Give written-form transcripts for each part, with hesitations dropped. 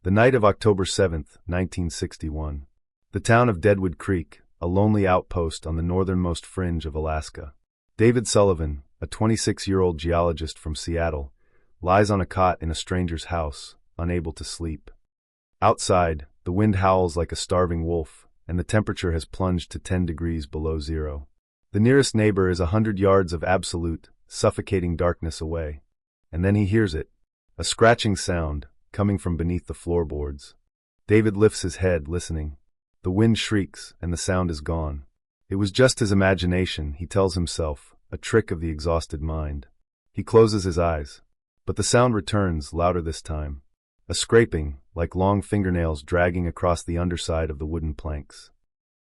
The night of October 7th, 1961. The town of Deadwood Creek, a lonely outpost on the northernmost fringe of Alaska. David Sullivan, a 26-year-old geologist from Seattle, lies on a cot in a stranger's house, unable to sleep. Outside, the wind howls like a starving wolf, and the temperature has plunged to 10 degrees below zero. The nearest neighbor is 100 yards of absolute, suffocating darkness away. And then he hears it, a scratching sound, coming from beneath the floorboards. David lifts his head, listening. The wind shrieks, and the sound is gone. It was just his imagination, he tells himself, a trick of the exhausted mind. He closes his eyes. But the sound returns, louder this time. A scraping, like long fingernails dragging across the underside of the wooden planks.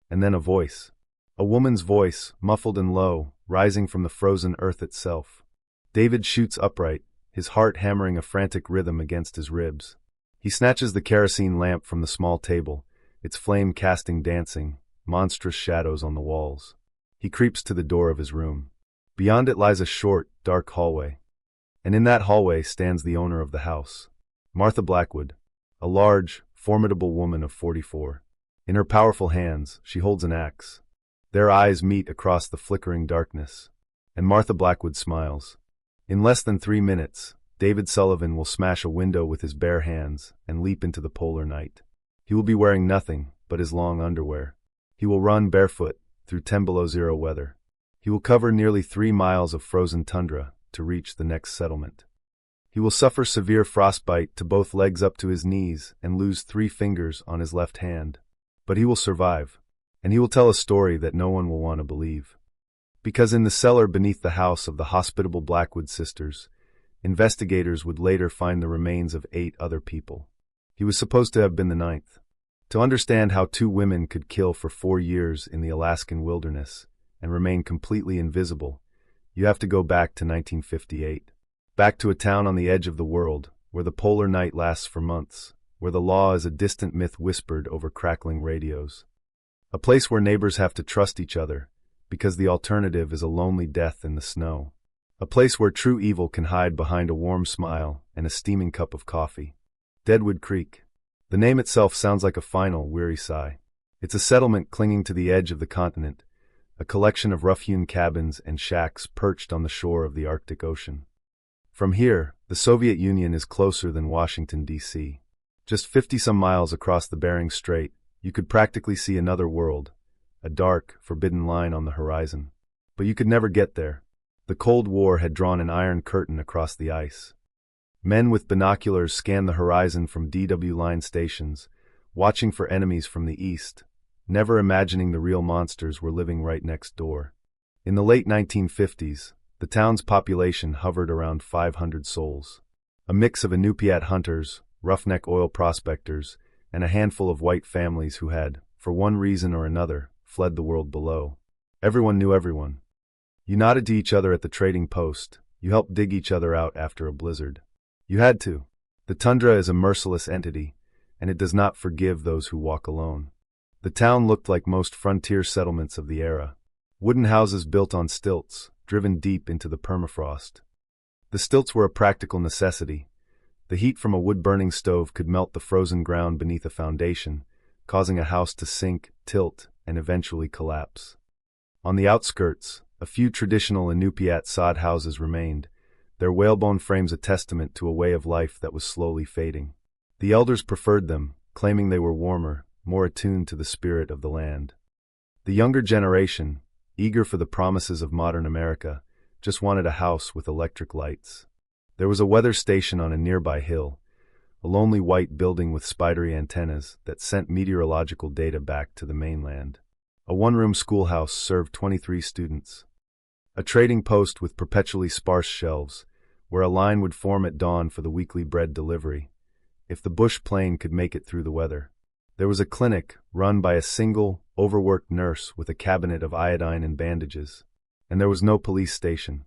And then a voice. A woman's voice, muffled and low, rising from the frozen earth itself. David shoots upright, his heart hammering a frantic rhythm against his ribs. He snatches the kerosene lamp from the small table, its flame casting dancing, monstrous shadows on the walls. He creeps to the door of his room. Beyond it lies a short, dark hallway. And in that hallway stands the owner of the house, Martha Blackwood, a large, formidable woman of 44. In her powerful hands, she holds an axe. Their eyes meet across the flickering darkness, and Martha Blackwood smiles. In less than 3 minutes, David Sullivan will smash a window with his bare hands and leap into the polar night. He will be wearing nothing but his long underwear. He will run barefoot through 10 below zero weather. He will cover nearly 3 miles of frozen tundra to reach the next settlement. He will suffer severe frostbite to both legs up to his knees and lose 3 fingers on his left hand. But he will survive, and he will tell a story that no one will want to believe. Because in the cellar beneath the house of the hospitable Blackwood sisters, investigators would later find the remains of 8 other people. He was supposed to have been the 9th. To understand how 2 women could kill for 4 years in the Alaskan wilderness and remain completely invisible, you have to go back to 1958. Back to a town on the edge of the world, where the polar night lasts for months, where the law is a distant myth whispered over crackling radios. A place where neighbors have to trust each other, because the alternative is a lonely death in the snow. A place where true evil can hide behind a warm smile and a steaming cup of coffee. Deadwood Creek. The name itself sounds like a final, weary sigh. It's a settlement clinging to the edge of the continent, a collection of rough-hewn cabins and shacks perched on the shore of the Arctic Ocean. From here, the Soviet Union is closer than Washington, D.C. Just 50-some miles across the Bering Strait, you could practically see another world, a dark, forbidden line on the horizon. But you could never get there. The Cold War had drawn an iron curtain across the ice. Men with binoculars scanned the horizon from DW line stations, watching for enemies from the east, never imagining the real monsters were living right next door. In the late 1950s, the town's population hovered around 500 souls. A mix of Inupiat hunters, roughneck oil prospectors, and a handful of white families who had, for one reason or another, fled the world below. Everyone knew everyone. You nodded to each other at the trading post. You helped dig each other out after a blizzard. You had to. The tundra is a merciless entity, and it does not forgive those who walk alone. The town looked like most frontier settlements of the era. Wooden houses built on stilts, driven deep into the permafrost. The stilts were a practical necessity. The heat from a wood-burning stove could melt the frozen ground beneath a foundation, causing a house to sink, tilt, and eventually collapse. On the outskirts, a few traditional Inupiat sod houses remained, their whalebone frames a testament to a way of life that was slowly fading. The elders preferred them, claiming they were warmer, more attuned to the spirit of the land. The younger generation, eager for the promises of modern America, just wanted a house with electric lights. There was a weather station on a nearby hill, a lonely white building with spidery antennas that sent meteorological data back to the mainland. A one-room schoolhouse served 23 students. A trading post with perpetually sparse shelves, where a line would form at dawn for the weekly bread delivery, if the bush plane could make it through the weather. There was a clinic run by a single, overworked nurse with a cabinet of iodine and bandages. And there was no police station.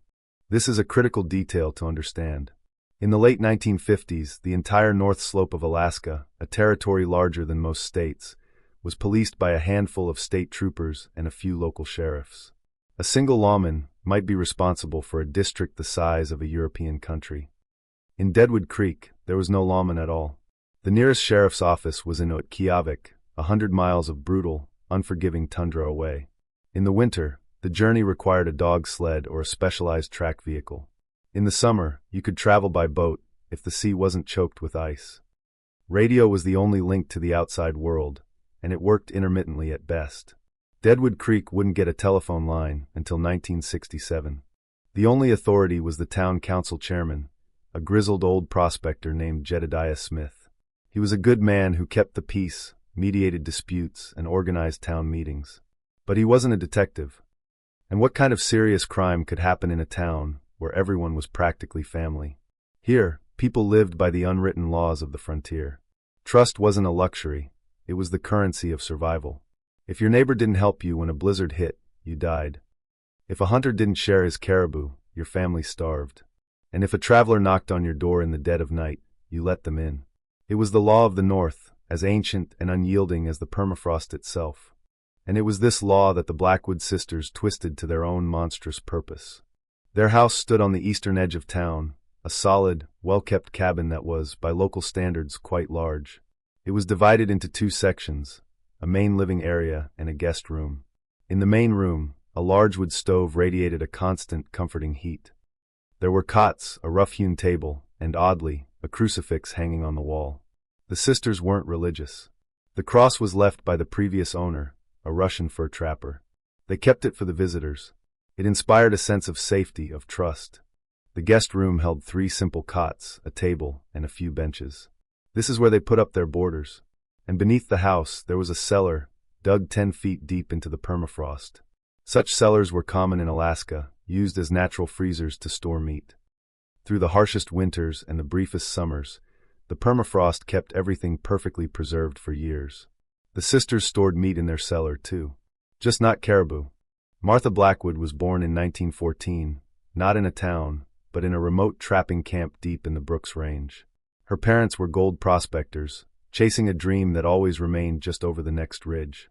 This is a critical detail to understand. In the late 1950s, the entire north slope of Alaska, a territory larger than most states, was policed by a handful of state troopers and a few local sheriffs. A single lawman might be responsible for a district the size of a European country. In Deadwood Creek, there was no lawman at all. The nearest sheriff's office was in Utqiagvik, 100 miles of brutal, unforgiving tundra away. In the winter, the journey required a dog sled or a specialized track vehicle. In the summer, you could travel by boat if the sea wasn't choked with ice. Radio was the only link to the outside world, and it worked intermittently at best. Deadwood Creek wouldn't get a telephone line until 1967. The only authority was the town council chairman, a grizzled old prospector named Jedediah Smith. He was a good man who kept the peace, mediated disputes, and organized town meetings. But he wasn't a detective. And what kind of serious crime could happen in a town where everyone was practically family? Here, people lived by the unwritten laws of the frontier. Trust wasn't a luxury, it was the currency of survival. If your neighbor didn't help you when a blizzard hit, you died. If a hunter didn't share his caribou, your family starved. And if a traveler knocked on your door in the dead of night, you let them in. It was the law of the North, as ancient and unyielding as the permafrost itself. And it was this law that the Blackwood sisters twisted to their own monstrous purpose. Their house stood on the eastern edge of town, a solid, well-kept cabin that was, by local standards, quite large. It was divided into two sections, a main living area and a guest room. In the main room, a large wood stove radiated a constant, comforting heat. There were cots, a rough-hewn table, and oddly, a crucifix hanging on the wall. The sisters weren't religious. The cross was left by the previous owner, a Russian fur trapper. They kept it for the visitors. It inspired a sense of safety, of trust. The guest room held 3 simple cots, a table, and a few benches. This is where they put up their boarders. And beneath the house there was a cellar, dug 10 feet deep into the permafrost. Such cellars were common in Alaska, used as natural freezers to store meat. Through the harshest winters and the briefest summers, the permafrost kept everything perfectly preserved for years. The sisters stored meat in their cellar, too. Just not caribou. Martha Blackwood was born in 1914, not in a town, but in a remote trapping camp deep in the Brooks Range. Her parents were gold prospectors, chasing a dream that always remained just over the next ridge.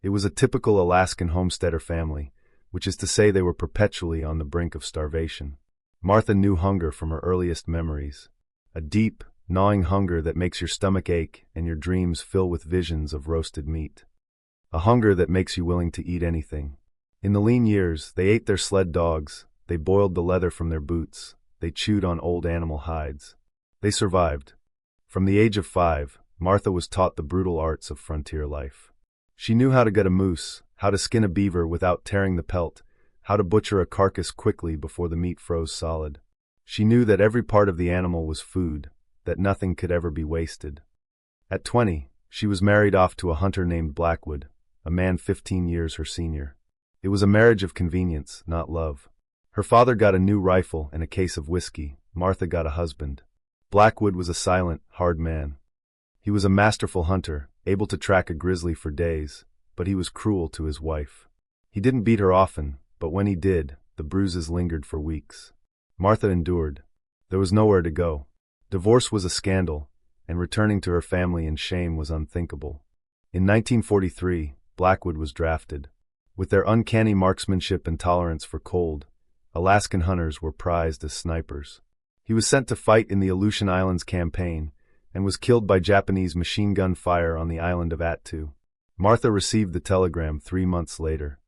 It was a typical Alaskan homesteader family, which is to say they were perpetually on the brink of starvation. Martha knew hunger from her earliest memories, a deep, gnawing hunger that makes your stomach ache and your dreams fill with visions of roasted meat. A hunger that makes you willing to eat anything. In the lean years, they ate their sled dogs, they boiled the leather from their boots, they chewed on old animal hides. They survived. From the age of 5, Martha was taught the brutal arts of frontier life. She knew how to gut a moose, how to skin a beaver without tearing the pelt, how to butcher a carcass quickly before the meat froze solid. She knew that every part of the animal was food, that nothing could ever be wasted. At 20, she was married off to a hunter named Blackwood, a man 15 years her senior. It was a marriage of convenience, not love. Her father got a new rifle and a case of whiskey. Martha got a husband. Blackwood was a silent, hard man. He was a masterful hunter, able to track a grizzly for days, but he was cruel to his wife. He didn't beat her often, but when he did, the bruises lingered for weeks. Martha endured. There was nowhere to go. Divorce was a scandal, and returning to her family in shame was unthinkable. In 1943, Blackwood was drafted. With their uncanny marksmanship and tolerance for cold, Alaskan hunters were prized as snipers. He was sent to fight in the Aleutian Islands campaign, and was killed by Japanese machine gun fire on the island of Attu. Martha received the telegram 3 months later.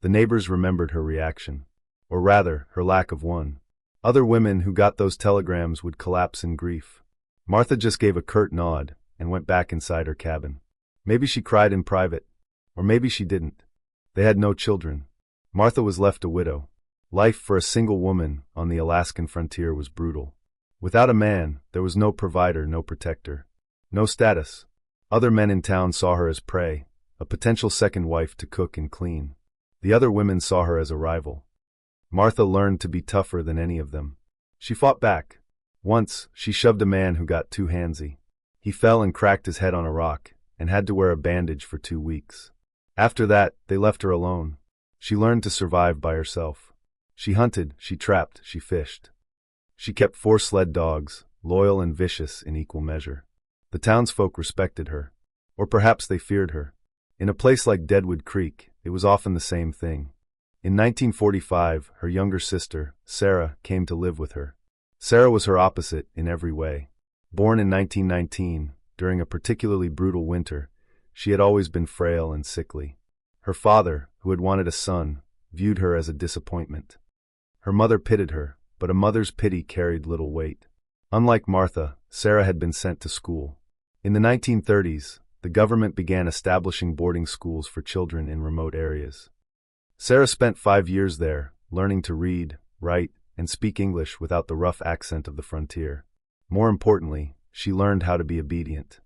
The neighbors remembered her reaction, or rather, her lack of one. Other women who got those telegrams would collapse in grief. Martha just gave a curt nod and went back inside her cabin. Maybe she cried in private, or maybe she didn't. They had no children. Martha was left a widow. Life for a single woman on the Alaskan frontier was brutal. Without a man, there was no provider, no protector, no status. Other men in town saw her as prey, a potential second wife to cook and clean. The other women saw her as a rival. Martha learned to be tougher than any of them. She fought back. Once, she shoved a man who got too handsy. He fell and cracked his head on a rock, and had to wear a bandage for 2 weeks. After that, they left her alone. She learned to survive by herself. She hunted, she trapped, she fished. She kept 4 sled dogs, loyal and vicious in equal measure. The townsfolk respected her. Or perhaps they feared her. In a place like Deadwood Creek, it was often the same thing. In 1945, her younger sister, Sarah, came to live with her. Sarah was her opposite in every way. Born in 1919, during a particularly brutal winter, she had always been frail and sickly. Her father, who had wanted a son, viewed her as a disappointment. Her mother pitied her, but a mother's pity carried little weight. Unlike Martha, Sarah had been sent to school. In the 1930s, the government began establishing boarding schools for children in remote areas. Sarah spent 5 years there, learning to read, write, and speak English without the rough accent of the frontier. More importantly, she learned how to be obedient.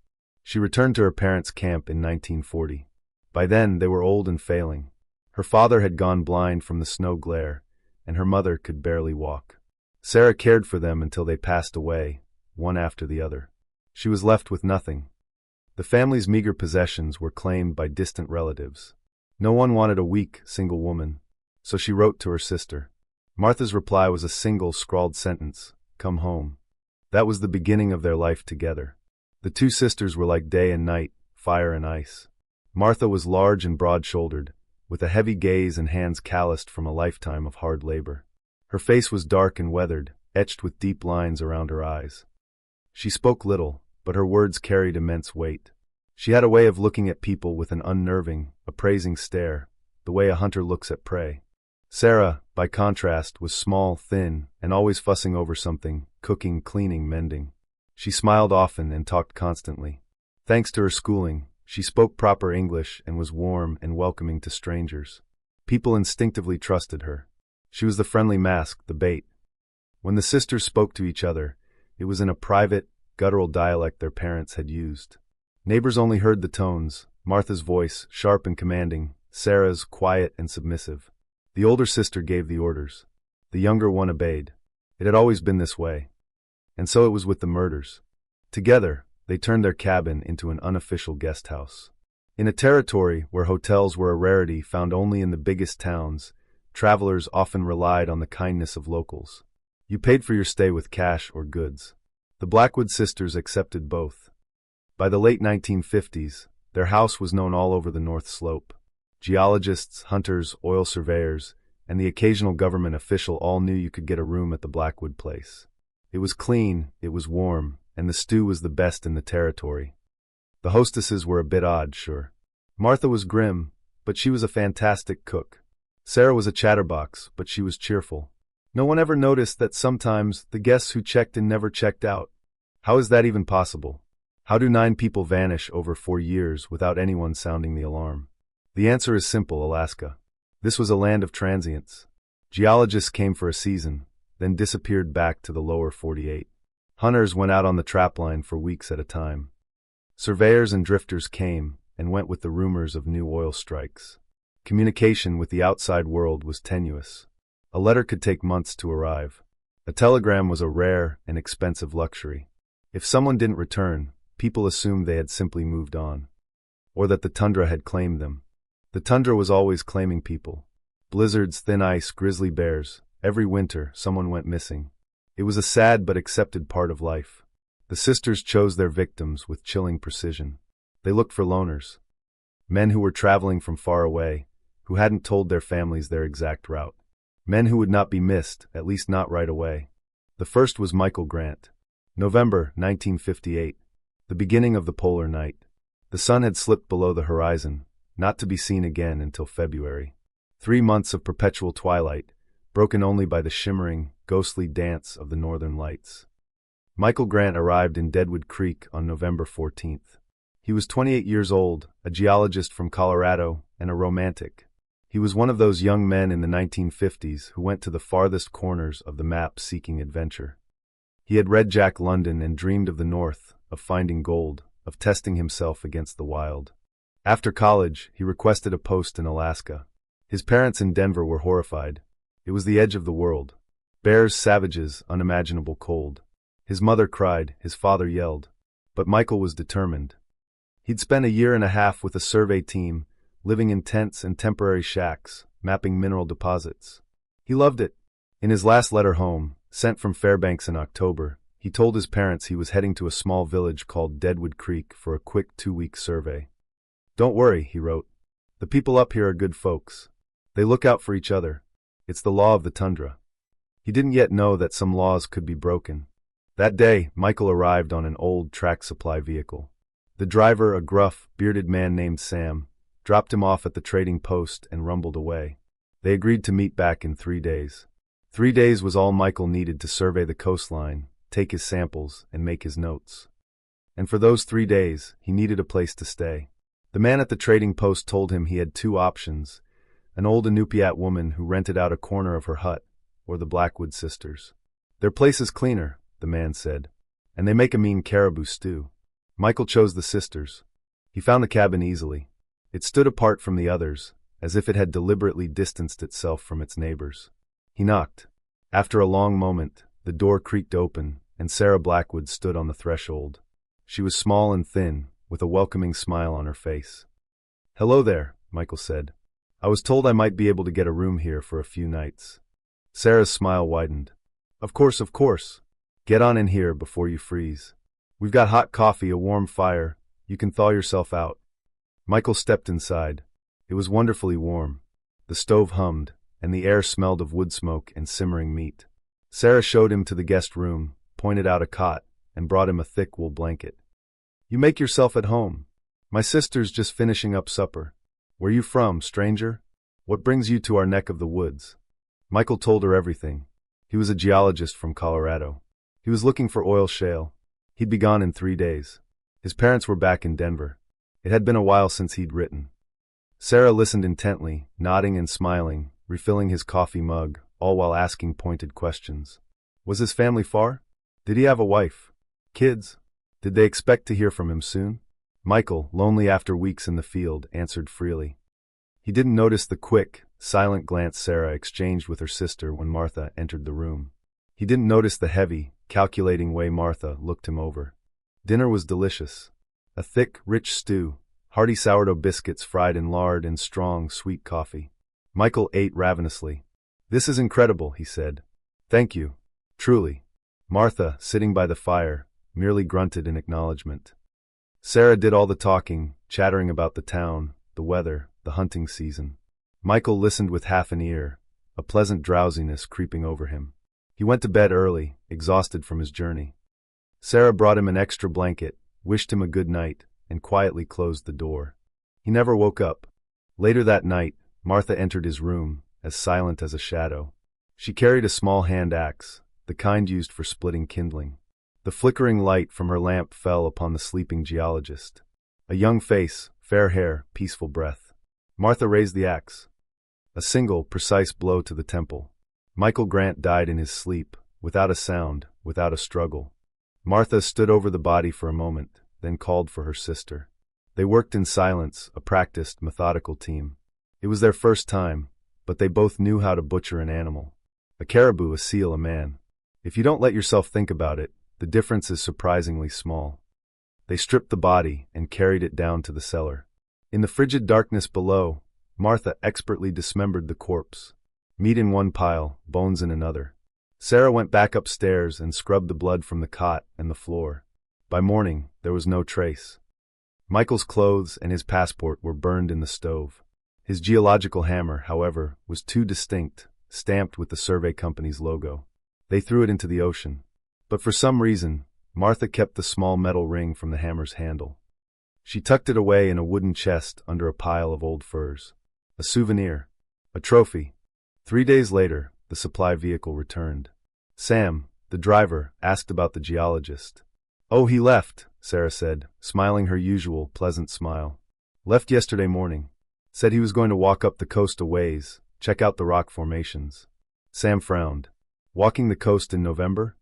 She returned to her parents' camp in 1940. By then, they were old and failing. Her father had gone blind from the snow glare, and her mother could barely walk. Sarah cared for them until they passed away, one after the other. She was left with nothing. The family's meager possessions were claimed by distant relatives. No one wanted a weak, single woman, so she wrote to her sister. Martha's reply was a single scrawled sentence, "Come home." That was the beginning of their life together. The two sisters were like day and night, fire and ice. Martha was large and broad-shouldered, with a heavy gaze and hands calloused from a lifetime of hard labor. Her face was dark and weathered, etched with deep lines around her eyes. She spoke little, but her words carried immense weight. She had a way of looking at people with an unnerving, appraising stare, the way a hunter looks at prey. Sarah, by contrast, was small, thin, and always fussing over something, cooking, cleaning, mending. She smiled often and talked constantly. Thanks to her schooling, she spoke proper English and was warm and welcoming to strangers. People instinctively trusted her. She was the friendly mask, the bait. When the sisters spoke to each other, it was in a private, guttural dialect their parents had used. Neighbors only heard the tones, Martha's voice, sharp and commanding, Sarah's, quiet and submissive. The older sister gave the orders. The younger one obeyed. It had always been this way. And so it was with the murders. Together, they turned their cabin into an unofficial guest house. In a territory where hotels were a rarity found only in the biggest towns, travelers often relied on the kindness of locals. You paid for your stay with cash or goods. The Blackwood sisters accepted both. By the late 1950s, their house was known all over the North Slope. Geologists, hunters, oil surveyors, and the occasional government official all knew you could get a room at the Blackwood place. It was clean, it was warm, and the stew was the best in the territory. The hostesses were a bit odd, sure. Martha was grim, but she was a fantastic cook. Sarah was a chatterbox, but she was cheerful. No one ever noticed that sometimes the guests who checked in never checked out. How is that even possible? How do 9 people vanish over 4 years without anyone sounding the alarm? The answer is simple, Alaska. This was a land of transients. Geologists came for a season, then disappeared back to the lower 48. Hunters went out on the trapline for weeks at a time. Surveyors and drifters came and went with the rumors of new oil strikes. Communication with the outside world was tenuous. A letter could take months to arrive. A telegram was a rare and expensive luxury. If someone didn't return, people assumed they had simply moved on, or that the tundra had claimed them. The tundra was always claiming people. Blizzards, thin ice, grizzly bears. Every winter, someone went missing. It was a sad but accepted part of life. The sisters chose their victims with chilling precision. They looked for loners. Men who were traveling from far away, who hadn't told their families their exact route. Men who would not be missed, at least not right away. The first was Michael Grant. November 1958. The beginning of the polar night. The sun had slipped below the horizon, not to be seen again until February. 3 months of perpetual twilight, broken only by the shimmering, ghostly dance of the northern lights. Michael Grant arrived in Deadwood Creek on November 14th. He was 28 years old, a geologist from Colorado, and a romantic. He was one of those young men in the 1950s who went to the farthest corners of the map seeking adventure. He had read Jack London and dreamed of the North, of finding gold, of testing himself against the wild. After college, he requested a post in Alaska. His parents in Denver were horrified. It was the edge of the world. Bears, savages, unimaginable cold. His mother cried, his father yelled. But Michael was determined. He'd spent a year and a half with a survey team, living in tents and temporary shacks, mapping mineral deposits. He loved it. In his last letter home, sent from Fairbanks in October, he told his parents he was heading to a small village called Deadwood Creek for a quick 2-week survey. "Don't worry," he wrote. "The people up here are good folks. They look out for each other. It's the law of the tundra." He didn't yet know that some laws could be broken. That day, Michael arrived on an old track supply vehicle. The driver, a gruff, bearded man named Sam, dropped him off at the trading post and rumbled away. They agreed to meet back in 3 days. 3 days was all Michael needed to survey the coastline, take his samples, and make his notes. And for those 3 days, he needed a place to stay. The man at the trading post told him he had 2 options: an old Inupiat woman who rented out a corner of her hut, or the Blackwood sisters. "Their place is cleaner," the man said, "and they make a mean caribou stew." Michael chose the sisters. He found the cabin easily. It stood apart from the others, as if it had deliberately distanced itself from its neighbors. He knocked. After a long moment, the door creaked open, and Sarah Blackwood stood on the threshold. She was small and thin, with a welcoming smile on her face. "Hello there," Michael said. "I was told I might be able to get a room here for a few nights." Sarah's smile widened. Of course. Get on in here before you freeze. We've got hot coffee, a warm fire. You can thaw yourself out." Michael stepped inside. It was wonderfully warm. The stove hummed, and the air smelled of wood smoke and simmering meat. Sarah showed him to the guest room, pointed out a cot, and brought him a thick wool blanket. "You make yourself at home. My sister's just finishing up supper. Where you from, stranger? What brings you to our neck of the woods?" Michael told her everything. He was a geologist from Colorado. He was looking for oil shale. He'd be gone in 3 days. His parents were back in Denver. It had been a while since he'd written. Sarah listened intently, nodding and smiling, refilling his coffee mug, all while asking pointed questions. Was his family far? Did he have a wife? Kids? Did they expect to hear from him soon? Michael, lonely after weeks in the field, answered freely. He didn't notice the quick, silent glance Sarah exchanged with her sister when Martha entered the room. He didn't notice the heavy, calculating way Martha looked him over. Dinner was delicious. A thick, rich stew, hearty sourdough biscuits fried in lard, and strong, sweet coffee. Michael ate ravenously. "This is incredible," he said. "Thank you. Truly." Martha, sitting by the fire, merely grunted in acknowledgement. Sarah did all the talking, chattering about the town, the weather, the hunting season. Michael listened with half an ear, a pleasant drowsiness creeping over him. He went to bed early, exhausted from his journey. Sarah brought him an extra blanket, wished him a good night, and quietly closed the door. He never woke up. Later that night, Martha entered his room, as silent as a shadow. She carried a small hand axe, the kind used for splitting kindling. The flickering light from her lamp fell upon the sleeping geologist. A young face, fair hair, peaceful breath. Martha raised the axe. A single, precise blow to the temple. Michael Grant died in his sleep, without a sound, without a struggle. Martha stood over the body for a moment, then called for her sister. They worked in silence, a practiced, methodical team. It was their first time, but they both knew how to butcher an animal. A caribou, a seal, a man. If you don't let yourself think about it, the difference is surprisingly small. They stripped the body and carried it down to the cellar. In the frigid darkness below, Martha expertly dismembered the corpse. Meat in one pile, bones in another. Sarah went back upstairs and scrubbed the blood from the cot and the floor. By morning, there was no trace. Michael's clothes and his passport were burned in the stove. His geological hammer, however, was too distinct, stamped with the survey company's logo. They threw it into the ocean. But for some reason, Martha kept the small metal ring from the hammer's handle. She tucked it away in a wooden chest under a pile of old furs. A souvenir. A trophy. 3 days later, the supply vehicle returned. Sam, the driver, asked about the geologist. "Oh, he left," Sarah said, smiling her usual pleasant smile. "Left yesterday morning. Said he was going to walk up the coast a ways, check out the rock formations." Sam frowned. Walking the coast in November?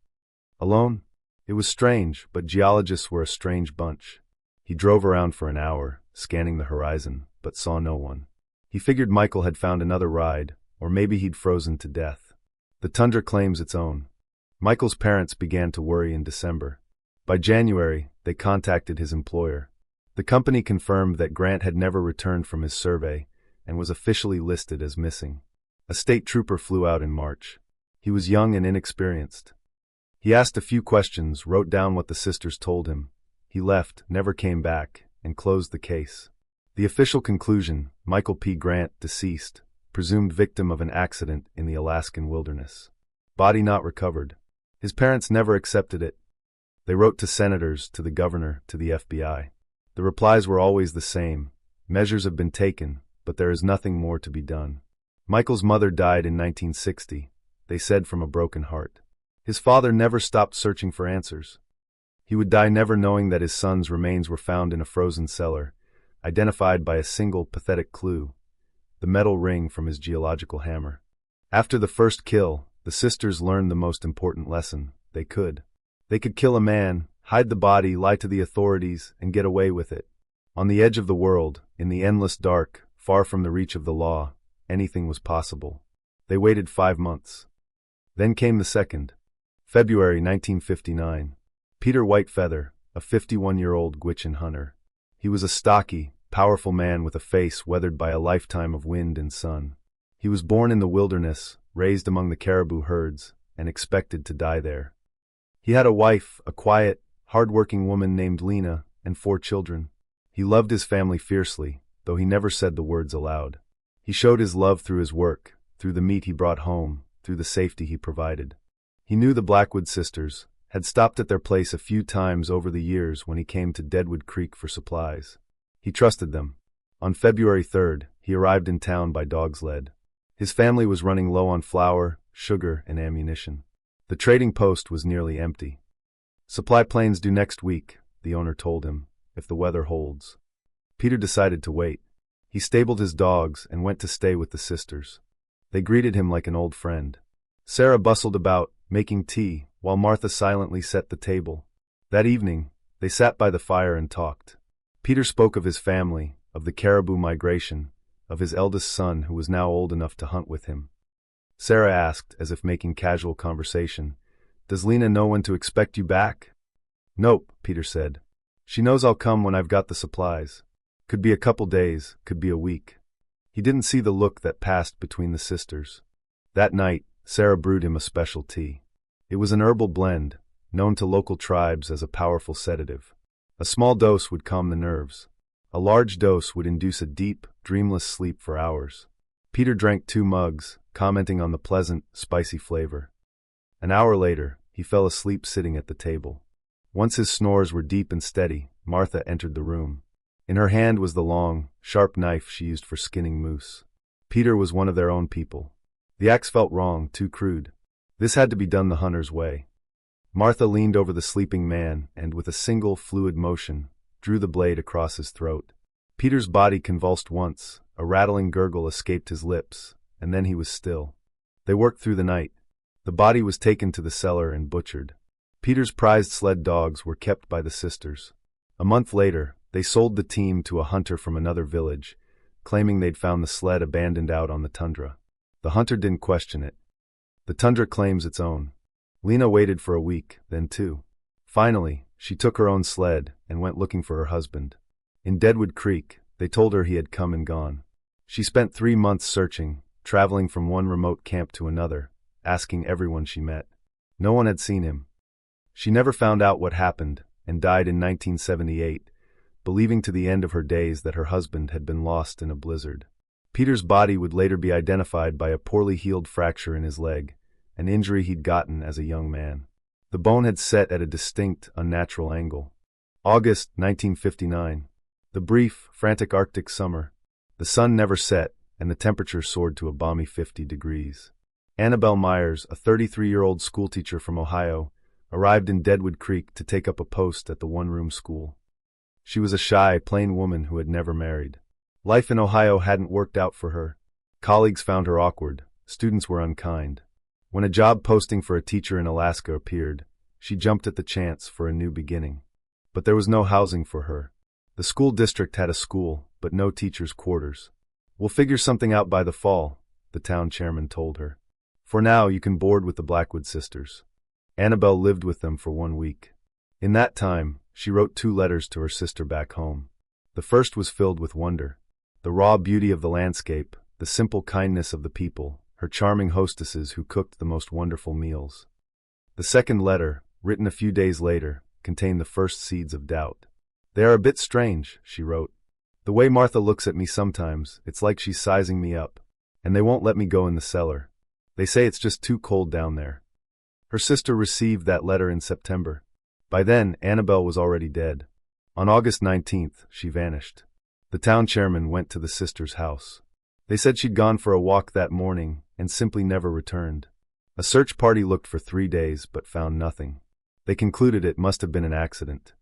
Alone? It was strange, but geologists were a strange bunch. He drove around for an hour, scanning the horizon, but saw no one. He figured Michael had found another ride, or maybe he'd frozen to death. The tundra claims its own. Michael's parents began to worry in December. By January, they contacted his employer. The company confirmed that Grant had never returned from his survey and was officially listed as missing. A state trooper flew out in March. He was young and inexperienced. He asked a few questions, wrote down what the sisters told him. He left, never came back, and closed the case. The official conclusion: Michael P. Grant, deceased, presumed victim of an accident in the Alaskan wilderness. Body not recovered. His parents never accepted it. They wrote to senators, to the governor, to the FBI. The replies were always the same. Measures have been taken, but there is nothing more to be done. Michael's mother died in 1960, they said, from a broken heart. His father never stopped searching for answers. He would die never knowing that his son's remains were found in a frozen cellar, identified by a single pathetic clue: the metal ring from his geological hammer. After the first kill, the sisters learned the most important lesson: they could. They could kill a man, hide the body, lie to the authorities, and get away with it. On the edge of the world, in the endless dark, far from the reach of the law, anything was possible. They waited 5 months. Then came the second. February 1959. Peter Whitefeather, a 51-year-old Gwich'in hunter. He was a stocky, powerful man with a face weathered by a lifetime of wind and sun. He was born in the wilderness, raised among the caribou herds, and expected to die there. He had a wife, a quiet, hard-working woman named Lena, and 4 children. He loved his family fiercely, though he never said the words aloud. He showed his love through his work, through the meat he brought home, through the safety he provided. He knew the Blackwood sisters, had stopped at their place a few times over the years when he came to Deadwood Creek for supplies. He trusted them. On February 3rd, he arrived in town by dog's lead. His family was running low on flour, sugar, and ammunition. The trading post was nearly empty. "Supply planes due next week," the owner told him, "if the weather holds." Peter decided to wait. He stabled his dogs and went to stay with the sisters. They greeted him like an old friend. Sarah bustled about, making tea, while Martha silently set the table. That evening, they sat by the fire and talked. Peter spoke of his family, of the caribou migration, of his eldest son who was now old enough to hunt with him. Sarah asked, as if making casual conversation, "Does Lena know when to expect you back?" "Nope," Peter said. "She knows I'll come when I've got the supplies. Could be a couple days, could be a week." He didn't see the look that passed between the sisters. That night, Sarah brewed him a special tea. It was an herbal blend, known to local tribes as a powerful sedative. A small dose would calm the nerves. A large dose would induce a deep, dreamless sleep for hours. Peter drank 2 mugs, commenting on the pleasant, spicy flavor. An hour later, he fell asleep sitting at the table. Once his snores were deep and steady, Martha entered the room. In her hand was the long, sharp knife she used for skinning moose. Peter was one of their own people. The axe felt wrong, too crude. This had to be done the hunter's way. Martha leaned over the sleeping man and, with a single, fluid motion, drew the blade across his throat. Peter's body convulsed once, a rattling gurgle escaped his lips, and then he was still. They worked through the night. The body was taken to the cellar and butchered. Peter's prized sled dogs were kept by the sisters. A month later, they sold the team to a hunter from another village, claiming they'd found the sled abandoned out on the tundra. The hunter didn't question it. The tundra claims its own. Lena waited for a week, then 2. Finally, she took her own sled and went looking for her husband. In Deadwood Creek, they told her he had come and gone. She spent 3 months searching, traveling from one remote camp to another, asking everyone she met. No one had seen him. She never found out what happened and died in 1978, believing to the end of her days that her husband had been lost in a blizzard. Peter's body would later be identified by a poorly healed fracture in his leg, an injury he'd gotten as a young man. The bone had set at a distinct, unnatural angle. August 1959. The brief, frantic Arctic summer. The sun never set, and the temperature soared to a balmy 50 degrees. Annabelle Myers, a 33-year-old schoolteacher from Ohio, arrived in Deadwood Creek to take up a post at the one-room school. She was a shy, plain woman who had never married. Life in Ohio hadn't worked out for her. Colleagues found her awkward. Students were unkind. When a job posting for a teacher in Alaska appeared, she jumped at the chance for a new beginning. But there was no housing for her. The school district had a school, but no teachers' quarters. "We'll figure something out by the fall," the town chairman told her. "For now, you can board with the Blackwood sisters." Annabelle lived with them for 1 week. In that time, she wrote 2 letters to her sister back home. The first was filled with wonder. The raw beauty of the landscape, the simple kindness of the people, her charming hostesses who cooked the most wonderful meals. The second letter, written a few days later, contained the first seeds of doubt. "They are a bit strange," she wrote. "The way Martha looks at me sometimes, it's like she's sizing me up. And they won't let me go in the cellar. They say it's just too cold down there." Her sister received that letter in September. By then, Annabelle was already dead. On August 19th, she vanished. The town chairman went to the sisters' house. They said she'd gone for a walk that morning and simply never returned. A search party looked for 3 days but found nothing. They concluded it must have been an accident.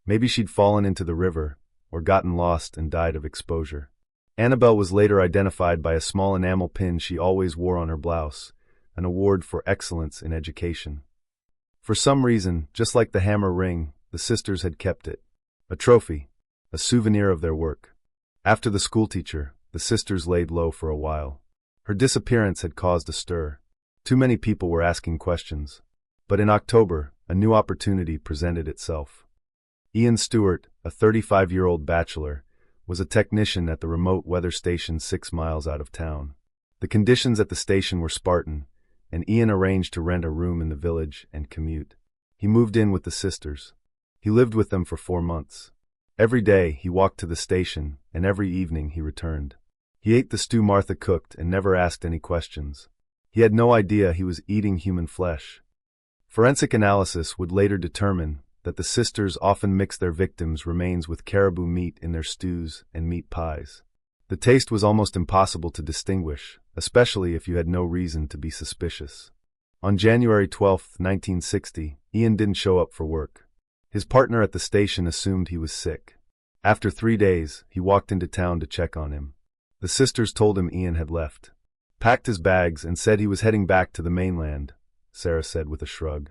Maybe she'd fallen into the river or gotten lost and died of exposure. Annabelle was later identified by a small enamel pin she always wore on her blouse, an award for excellence in education. For some reason, just like the hammer ring, the sisters had kept it. A trophy, a souvenir of their work. After the schoolteacher, the sisters laid low for a while. Her disappearance had caused a stir. Too many people were asking questions. But in October, a new opportunity presented itself. Ian Stewart, a 35-year-old bachelor, was a technician at the remote weather station 6 miles out of town. The conditions at the station were Spartan, and Ian arranged to rent a room in the village and commute. He moved in with the sisters. He lived with them for 4 months. Every day he walked to the station, and every evening he returned. He ate the stew Martha cooked and never asked any questions. He had no idea he was eating human flesh. Forensic analysis would later determine that the sisters often mixed their victims' remains with caribou meat in their stews and meat pies. The taste was almost impossible to distinguish, especially if you had no reason to be suspicious. On January 12, 1960, Ian didn't show up for work. His partner at the station assumed he was sick. After 3 days, he walked into town to check on him. The sisters told him Ian had left. Packed his bags and said he was heading back to the mainland, Sarah said with a shrug.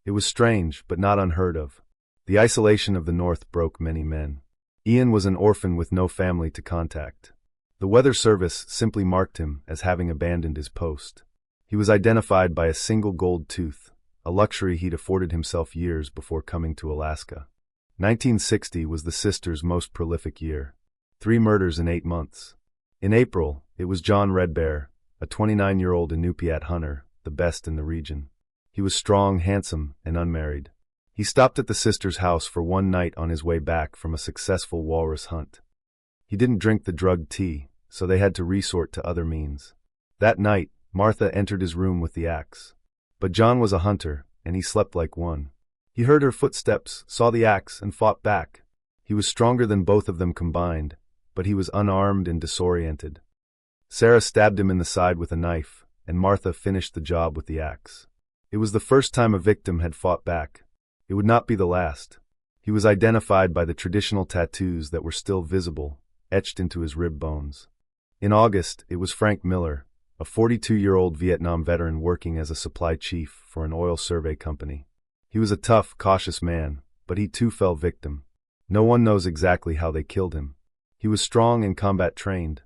It was strange, but not unheard of. The isolation of the North broke many men. Ian was an orphan with no family to contact. The Weather Service simply marked him as having abandoned his post. He was identified by a single gold tooth, a luxury he'd afforded himself years before coming to Alaska. 1960 was the sisters' most prolific year. 3 murders in 8 months. In April, it was John Redbear, a 29-year-old Inupiat hunter, the best in the region. He was strong, handsome, and unmarried. He stopped at the sisters' house for one night on his way back from a successful walrus hunt. He didn't drink the drugged tea, so they had to resort to other means. That night, Martha entered his room with the axe. But John was a hunter, and he slept like one. He heard her footsteps, saw the axe, and fought back. He was stronger than both of them combined, but he was unarmed and disoriented. Sarah stabbed him in the side with a knife, and Martha finished the job with the axe. It was the first time a victim had fought back. It would not be the last. He was identified by the traditional tattoos that were still visible, etched into his rib bones. In August, it was Frank Miller, a 42-year-old Vietnam veteran working as a supply chief for an oil survey company. He was a tough, cautious man, but he too fell victim. No one knows exactly how they killed him. He was strong and combat-trained.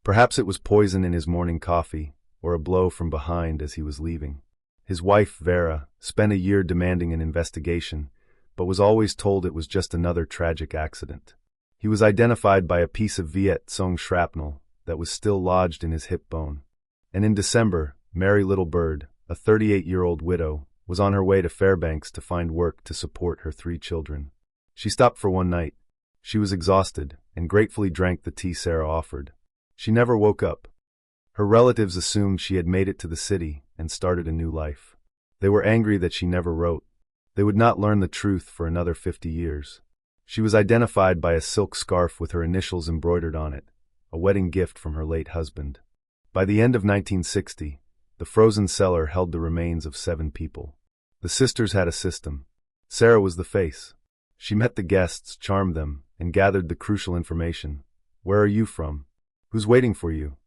Perhaps it was poison in his morning coffee, or a blow from behind as he was leaving. His wife, Vera, spent a year demanding an investigation, but was always told it was just another tragic accident. He was identified by a piece of Viet Cong shrapnel that was still lodged in his hip bone. And in December, Mary Little Bird, a 38-year-old widow, was on her way to Fairbanks to find work to support her 3 children. She stopped for one night. She was exhausted and gratefully drank the tea Sarah offered. She never woke up. Her relatives assumed she had made it to the city and started a new life. They were angry that she never wrote. They would not learn the truth for another 50 years. She was identified by a silk scarf with her initials embroidered on it, a wedding gift from her late husband. By the end of 1960, the frozen cellar held the remains of 7 people. The sisters had a system. Sarah was the face. She met the guests, charmed them, and gathered the crucial information. Where are you from? Who's waiting for you?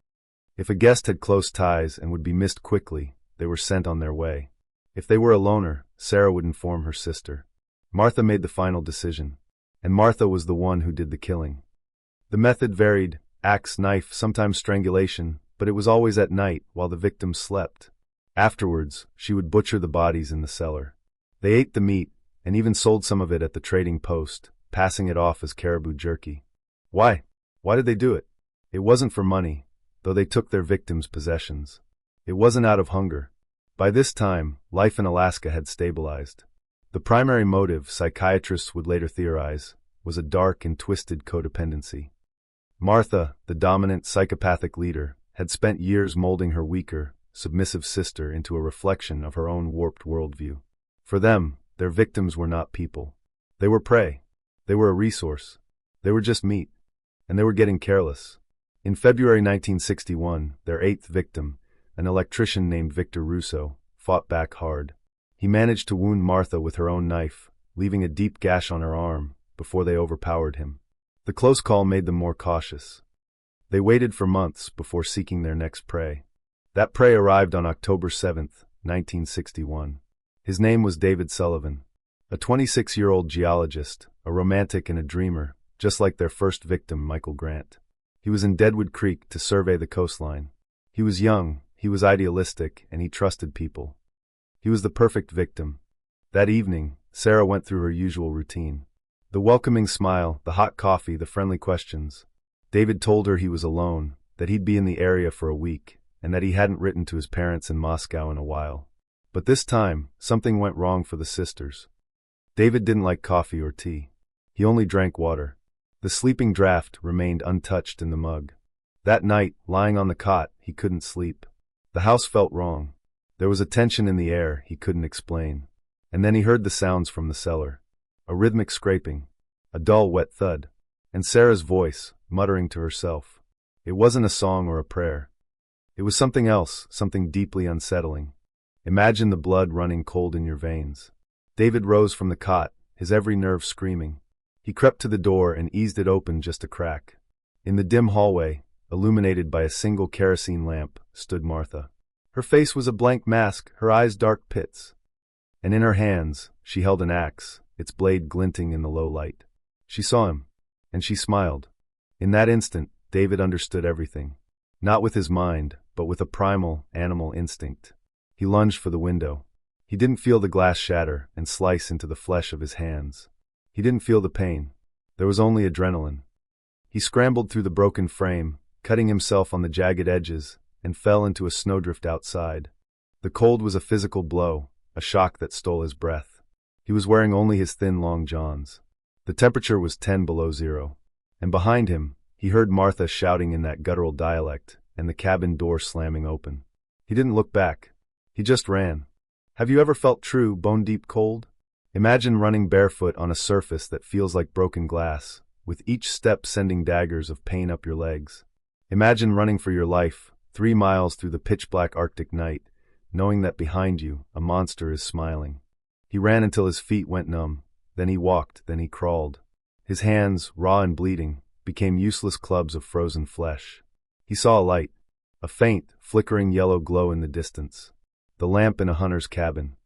If a guest had close ties and would be missed quickly, they were sent on their way. If they were a loner, Sarah would inform her sister. Martha made the final decision, and Martha was the one who did the killing. The method varied: axe, knife, sometimes strangulation, but it was always at night while the victims slept. Afterwards, she would butcher the bodies in the cellar. They ate the meat, and even sold some of it at the trading post, passing it off as caribou jerky. Why? Why did they do it? It wasn't for money, though they took their victims' possessions. It wasn't out of hunger. By this time, life in Alaska had stabilized. The primary motive, psychiatrists would later theorize, was a dark and twisted codependency. Martha, the dominant psychopathic leader, had spent years molding her weaker, submissive sister into a reflection of her own warped worldview. For them, their victims were not people. They were prey. They were a resource. They were just meat. And they were getting careless. In February 1961, their eighth victim, an electrician named Victor Russo, fought back hard. He managed to wound Martha with her own knife, leaving a deep gash on her arm, before they overpowered him. The close call made them more cautious. They waited for months before seeking their next prey. That prey arrived on October 7, 1961. His name was David Sullivan, a 26-year-old geologist, a romantic and a dreamer, just like their first victim, Michael Grant. He was in Deadwood Creek to survey the coastline. He was young, he was idealistic, and he trusted people. He was the perfect victim. That evening, Sarah went through her usual routine. The welcoming smile, the hot coffee, the friendly questions. David told her he was alone, that he'd be in the area for a week, and that he hadn't written to his parents in Moscow in a while. But this time, something went wrong for the sisters. David didn't like coffee or tea. He only drank water. The sleeping draft remained untouched in the mug. That night, lying on the cot, he couldn't sleep. The house felt wrong. There was a tension in the air he couldn't explain. And then he heard the sounds from the cellar. A rhythmic scraping. A dull, wet thud. And Sarah's voice, muttering to herself. It wasn't a song or a prayer. It was something else, something deeply unsettling. Imagine the blood running cold in your veins. David rose from the cot, his every nerve screaming. He crept to the door and eased it open just a crack. In the dim hallway, illuminated by a single kerosene lamp, stood Martha. Her face was a blank mask, her eyes dark pits. And in her hands, she held an axe, its blade glinting in the low light. She saw him, and she smiled. In that instant, David understood everything. Not with his mind, but with a primal, animal instinct. He lunged for the window. He didn't feel the glass shatter and slice into the flesh of his hands. He didn't feel the pain. There was only adrenaline. He scrambled through the broken frame, cutting himself on the jagged edges, and fell into a snowdrift outside. The cold was a physical blow, a shock that stole his breath. He was wearing only his thin long johns. The temperature was 10 below zero. And behind him, he heard Martha shouting in that guttural dialect, and the cabin door slamming open. He didn't look back. He just ran. Have you ever felt true, bone-deep cold? Imagine running barefoot on a surface that feels like broken glass, with each step sending daggers of pain up your legs. Imagine running for your life, 3 miles through the pitch-black Arctic night, knowing that behind you, a monster is smiling. He ran until his feet went numb, then he walked, then he crawled. His hands, raw and bleeding, became useless clubs of frozen flesh. He saw a light, a faint, flickering yellow glow in the distance. The lamp in a hunter's cabin.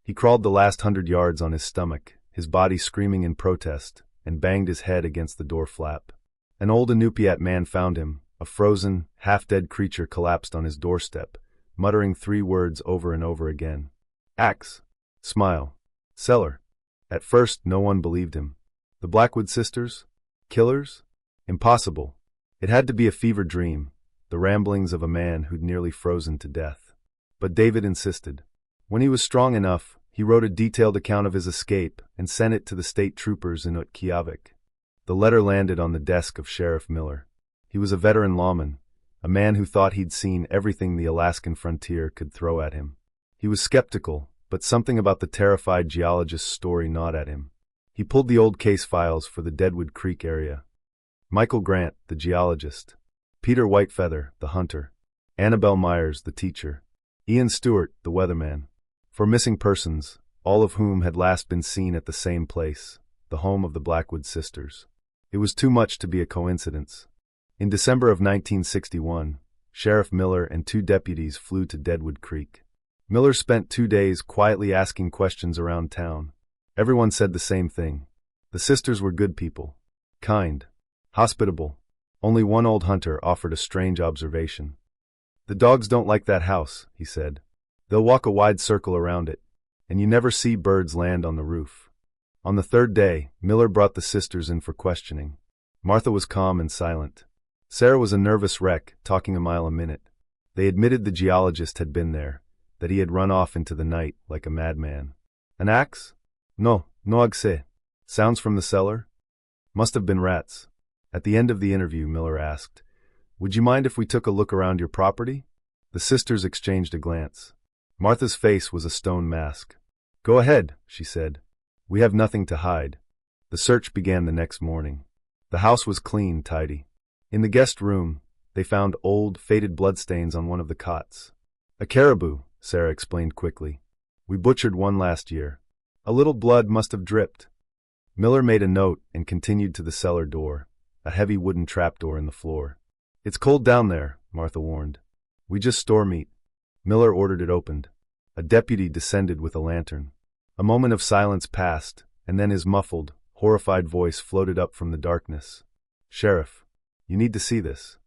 He crawled the last 100 yards on his stomach, his body screaming in protest, and banged his head against the door flap. An old Inupiat man found him, a frozen, half-dead creature collapsed on his doorstep, muttering 3 words over and over again. Axe. Smile. Cellar. At first, no one believed him. The Blackwood sisters? Killers? Impossible. It had to be a fever dream, the ramblings of a man who'd nearly frozen to death. But David insisted. When he was strong enough, he wrote a detailed account of his escape and sent it to the state troopers in Utqiagvik. The letter landed on the desk of Sheriff Miller. He was a veteran lawman, a man who thought he'd seen everything the Alaskan frontier could throw at him. He was skeptical, but something about the terrified geologist's story gnawed at him. He pulled the old case files for the Deadwood Creek area. Michael Grant, the geologist. Peter Whitefeather, the hunter. Annabelle Myers, the teacher. Ian Stewart, the weatherman. For missing persons, all of whom had last been seen at the same place, the home of the Blackwood sisters. It was too much to be a coincidence. In December of 1961, Sheriff Miller and 2 deputies flew to Deadwood Creek. Miller spent 2 days quietly asking questions around town. Everyone said the same thing. The sisters were good people. Kind. Hospitable. Only one old hunter offered a strange observation. The dogs don't like that house, he said. They'll walk a wide circle around it, and you never see birds land on the roof. On the 3rd day, Miller brought the sisters in for questioning. Martha was calm and silent. Sarah was a nervous wreck, talking a mile a minute. They admitted the geologist had been there, that he had run off into the night like a madman. An axe? No axe. Sounds from the cellar? Must have been rats. At the end of the interview, Miller asked, "Would you mind if we took a look around your property?" The sisters exchanged a glance. Martha's face was a stone mask. "Go ahead," she said. "We have nothing to hide." The search began the next morning. The house was clean, tidy. In the guest room, they found old, faded bloodstains on one of the cots. A caribou, Sarah explained quickly. We butchered one last year. A little blood must have dripped. Miller made a note and continued to the cellar door, a heavy wooden trapdoor in the floor. It's cold down there, Martha warned. We just store meat. Miller ordered it opened. A deputy descended with a lantern. A moment of silence passed, and then his muffled, horrified voice floated up from the darkness. Sheriff, you need to see this.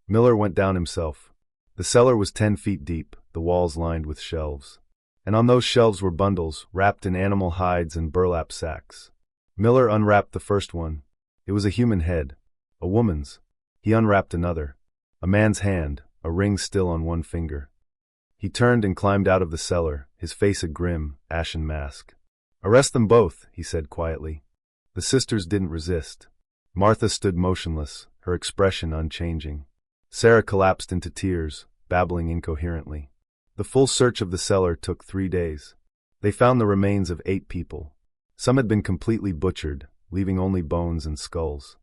Miller went down himself. The cellar was 10 feet deep, the walls lined with shelves. And on those shelves were bundles, wrapped in animal hides and burlap sacks. Miller unwrapped the first one. It was a human head. A woman's. He unwrapped another. A man's hand, a ring still on one finger. He turned and climbed out of the cellar, his face a grim, ashen mask. Arrest them both, he said quietly. The sisters didn't resist. Martha stood motionless, her expression unchanging. Sarah collapsed into tears, babbling incoherently. The full search of the cellar took 3 days. They found the remains of 8 people. Some had been completely butchered, leaving only bones and skulls.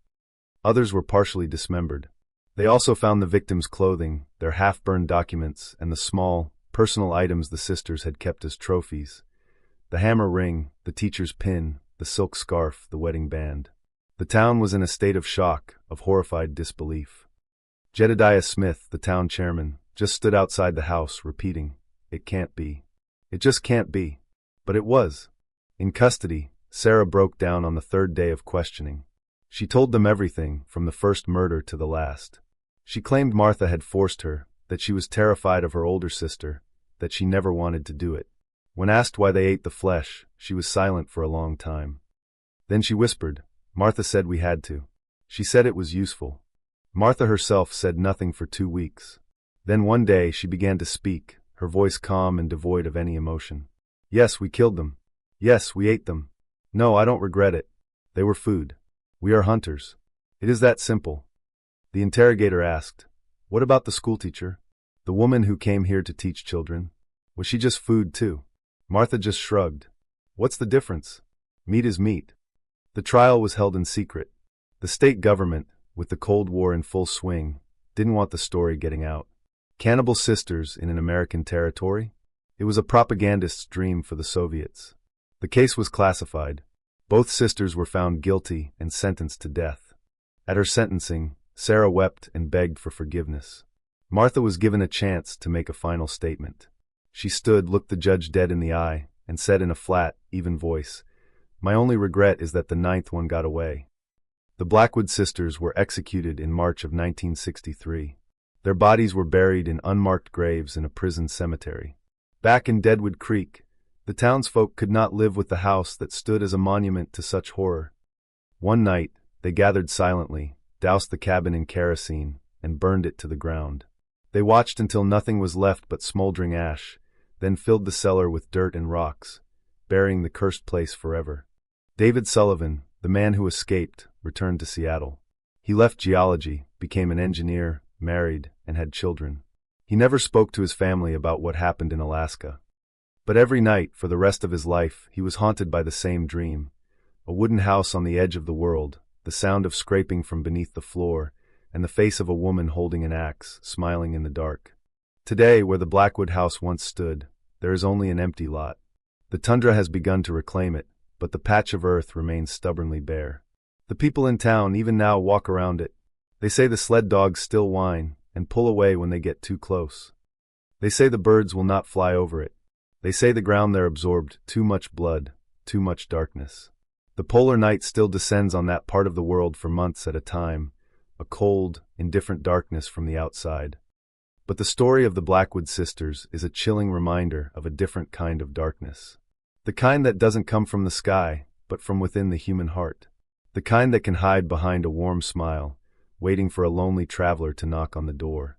Others were partially dismembered. They also found the victims' clothing, their half-burned documents, and the small, personal items the sisters had kept as trophies. The hammer ring, the teacher's pin, the silk scarf, the wedding band. The town was in a state of shock, of horrified disbelief. Jedediah Smith, the town chairman, just stood outside the house, repeating, "It can't be. It just can't be." But it was. In custody, Sarah broke down on the 3rd day of questioning. She told them everything, from the first murder to the last. She claimed Martha had forced her, that she was terrified of her older sister, that she never wanted to do it. When asked why they ate the flesh, she was silent for a long time. Then she whispered, "Martha said we had to. She said it was useful." Martha herself said nothing for 2 weeks. Then one day she began to speak, her voice calm and devoid of any emotion. "Yes, we killed them. Yes, we ate them. No, I don't regret it. They were food. We are hunters. It is that simple." The interrogator asked, "What about the schoolteacher? The woman who came here to teach children? Was she just food too?" Martha just shrugged. "What's the difference? Meat is meat." The trial was held in secret. The state government, with the Cold War in full swing, didn't want the story getting out. Cannibal sisters in an American territory? It was a propagandist's dream for the Soviets. The case was classified. Both sisters were found guilty and sentenced to death. At her sentencing, Sarah wept and begged for forgiveness. Martha was given a chance to make a final statement. She stood, looked the judge dead in the eye, and said in a flat, even voice, "My only regret is that the 9th one got away." The Blackwood sisters were executed in March of 1963. Their bodies were buried in unmarked graves in a prison cemetery. Back in Deadwood Creek, the townsfolk could not live with the house that stood as a monument to such horror. One night, they gathered silently, doused the cabin in kerosene, and burned it to the ground. They watched until nothing was left but smoldering ash, then filled the cellar with dirt and rocks, burying the cursed place forever. David Sullivan, the man who escaped, returned to Seattle. He left geology, became an engineer, married, and had children. He never spoke to his family about what happened in Alaska. But every night, for the rest of his life, he was haunted by the same dream. A wooden house on the edge of the world, the sound of scraping from beneath the floor, and the face of a woman holding an axe, smiling in the dark. Today, where the Blackwood house once stood, there is only an empty lot. The tundra has begun to reclaim it, but the patch of earth remains stubbornly bare. The people in town even now walk around it. They say the sled dogs still whine and pull away when they get too close. They say the birds will not fly over it. They say the ground there absorbed too much blood, too much darkness. The polar night still descends on that part of the world for months at a time, a cold, indifferent darkness from the outside. But the story of the Blackwood sisters is a chilling reminder of a different kind of darkness. The kind that doesn't come from the sky, but from within the human heart. The kind that can hide behind a warm smile, waiting for a lonely traveler to knock on the door.